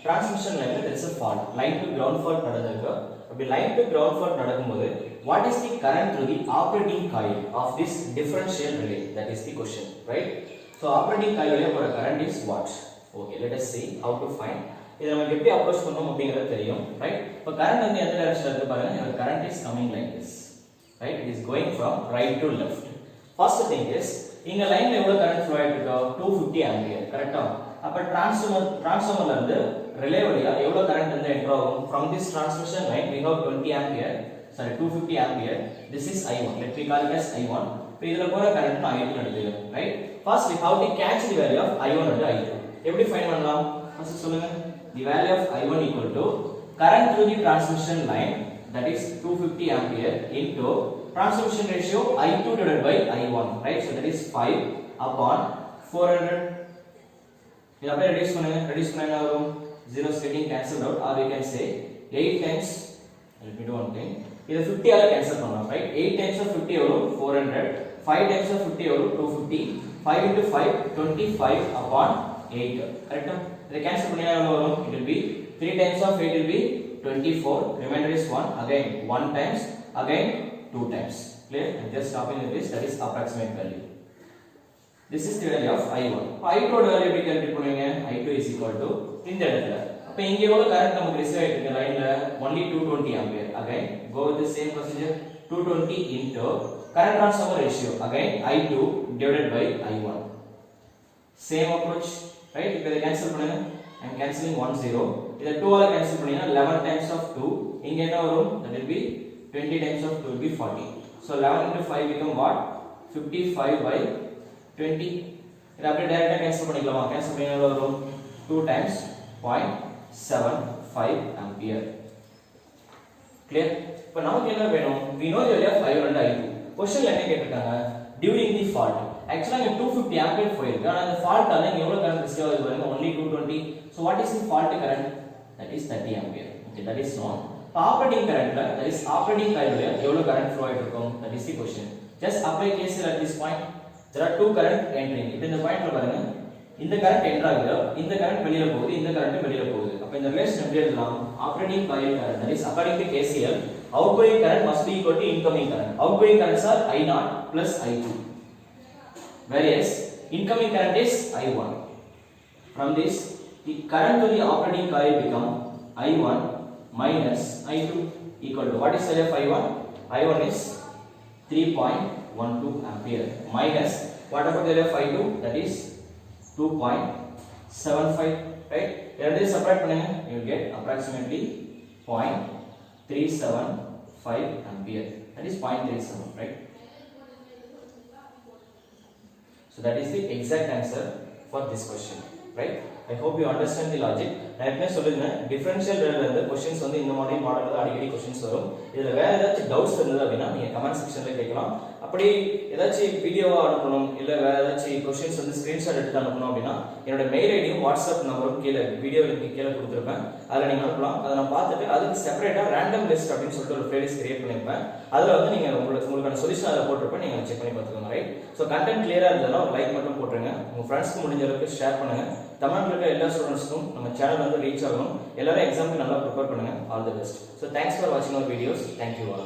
transmission line there is a fault, line to ground fault நடந்திருக்கு. அப்படி line to ground fault நடக்கும்போது what is the current through the operating coil of this differential relay? That is the question, right? So operating coil வழியா போற current is what? Okay, let us see how to find. இத நம்ம எப்படி approach பண்ணனும் அப்படிங்கிறது தெரியும், right? இப்போ current வந்து எந்த டைரக்ஷன்ல இருக்கு பாருங்க. your current is coming like this, right? It is going from right to left. First thing is இங்க லைன்ல எவ்வளவு current flow ஆயிட்டு இருக்கு? 250 ampere, கரெக்ட்டா? அப்ப டிரான்ஸ்ஃபார்மர்ல இருந்து ரிலே வழியா எவ்வளவு கரண்ட் வந்து என்டர் ஆகும்? From this transmission line we have 20 ampere, sorry 250 ampere. This is I1. Let me call it as I1. இப்போ இதுல போற கரண்ட் நான் I2 எடுத்துக்கிறேன், right? First we have to catch the value of I1 and I2. எப்படி find பண்ணலாம்? First சொல்லுங்க. The value of I1 equal to current through the transmission line, that is 250 ampere into transmission ratio I2 divided by I1, right? So that is 5 upon 400. இத அப்படியே reduce பண்ணா வரும். zeros getting cancelled out, or we can say 8 times, let me do one thing, இத 50 ஆல cancel பண்ணலாம், right? 8 times of 50 எவ்வளவு? 400. 5 times of 50 எவ்வளவு? 250. 5 into 5 25 upon 8, கரெக்ட்டா? இத கேன்சல் பண்ணா எவ்வளவு வரும்? It will be 3 times of 8 will be 24, remainder is 1, again 1 times, again 2 times. Clear? I'm just stopping with this, that is approximate value. This is the value of I1. I2 ஓட value எப்படி calculate பண்ணுவீங்க? I2 is equal to இந்த இடத்துல. அப்ப இங்க எவ்வளவு current நமக்கு receive ஆயிட்டு இருக்கு லைன்ல? only 220 ampere. Again go with the same procedure. 220 into current transfer ratio, again I2 divided by I1. Same approach, right? இப்போ இத கேன்சல் பண்ணுங்க. I'm cancelling 1 0. இத 2 ஆல கேன்சல் பண்ணீங்கன்னா 11 times of 2. இங்க என்ன வரும்? That will be 20 times of 2 will be 40. So 11 into 5 become what? 55 by 20. இத அப்படியே டைரக்ட்டா கேன்சல் பண்ணிக்கலாமா? கேன்சல் பண்ணா எவ்வளவு வரும்? 2 times 0.75 ampere. Clear? இப்போ நமக்கு என்ன வேணும்? We know the value of I1 and I2. क्वेश्चनல என்ன கேட்டிருக்காங்க? During the fault. Actually இங்க 250 ampere போயிருக்கு. ஆனா அந்த ஃபால்ட்டால இங்க எவ்வளவு கரண்ட் ரிசீவ் ஆகுது பாருங்க? only 220. So what is the fault current? That is 30 ampere. Okay, that is known. Operating currentல, that is operating coil ல எவ்வளவு கரண்ட் flow ஆயிட்டு இருக்கும்? That is the question. Just apply KCL at this point. There are two current entering. இப்போ இந்த பாயிண்ட்ல பாருங்க, இந்த current enter ஆகுது, இந்த கரண்ட் வெளியில போகுது, இந்த கரண்ட் வெளியில போகுது. அப்ப இந்த ரிலேஷன் எப்படி எழுதலாம்? Operating coil current, that is according to KCL, outgoing current must be equal to incoming current. Outgoing currents are I0 plus I2, whereas incoming current is I1. From this, the current to the operating coil become I1 minus I2 equal to what is the value of I1? I1 is 3.12 ampere minus what about the value of I2? That is 2.75, right? If separate பண்ணுங்க, you will get approximately 0.375 ampere. That is 0.37, right? So that is the exact answer for this question, right? I hope you understand the logic. நான் எப்பவுமே சொல்லிருந்தேன், differential ரிலேல இருந்து questions வந்து இந்த மாதிரி மாடல்ல அடிக்கடி क्वेश्चंस வரும். இதுல வேற ஏதாச்சும் டவுட்ஸ் இருந்தது அப்படினா நீங்க கமெண்ட் செக்ஷன்ல கேட்கலாம். அப்படி ஏதாச்சும் வீடியோவா அனுப்பணும் இல்ல வேற ஏதாச்சும் क्वेश्चंस வந்து ஸ்கிரீன்ஷாட் எடுத்து அனுப்பணும் அப்படினா என்னோட மெயில் ஐடியும் வாட்ஸ்அப் நம்பரும் கீழ வீடியோ லிங்க் கீழ கொடுத்திருப்பேன். அதுல நீங்க அனுப்பலாம். அத நான் பார்த்துட்டு அதுக்கு செப்பரேட்டா ரேண்டம் லிஸ்ட் அப்படினு சொல்லிட்டு ஒரு பிளேலிஸ்ட் கிரியேட் பண்ணிருப்பேன். அதுல வந்து நீங்க உங்களுக்கான சொல்யூஷன் அத போட்டுருப்பேன். நீங்க செக் பண்ணி பார்த்துக்கோங்க, ரைட்? சோ கண்டென்ட் கிளியரா இருந்ததுனா ஒரு லைக் மட்டும் போட்டுருங்க. உங்க ஃப்ரெண்ட்ஸ்க்கு முடிஞ்ச அளவுக்கு ஷேர் பண்ணுங்க. தமிழ்ல இருக்க எல்லா ஸ்டூடண்ட்ஸ்க்கும் நம்ம சேனல் வந்து ரீச் ஆகணும். எல்லாரும் எக்ஸாம்க்கு நல்லா ப்ரிப்பேர் பண்ணுங்க. All the best. So thanks for watching our videos. Thank you all.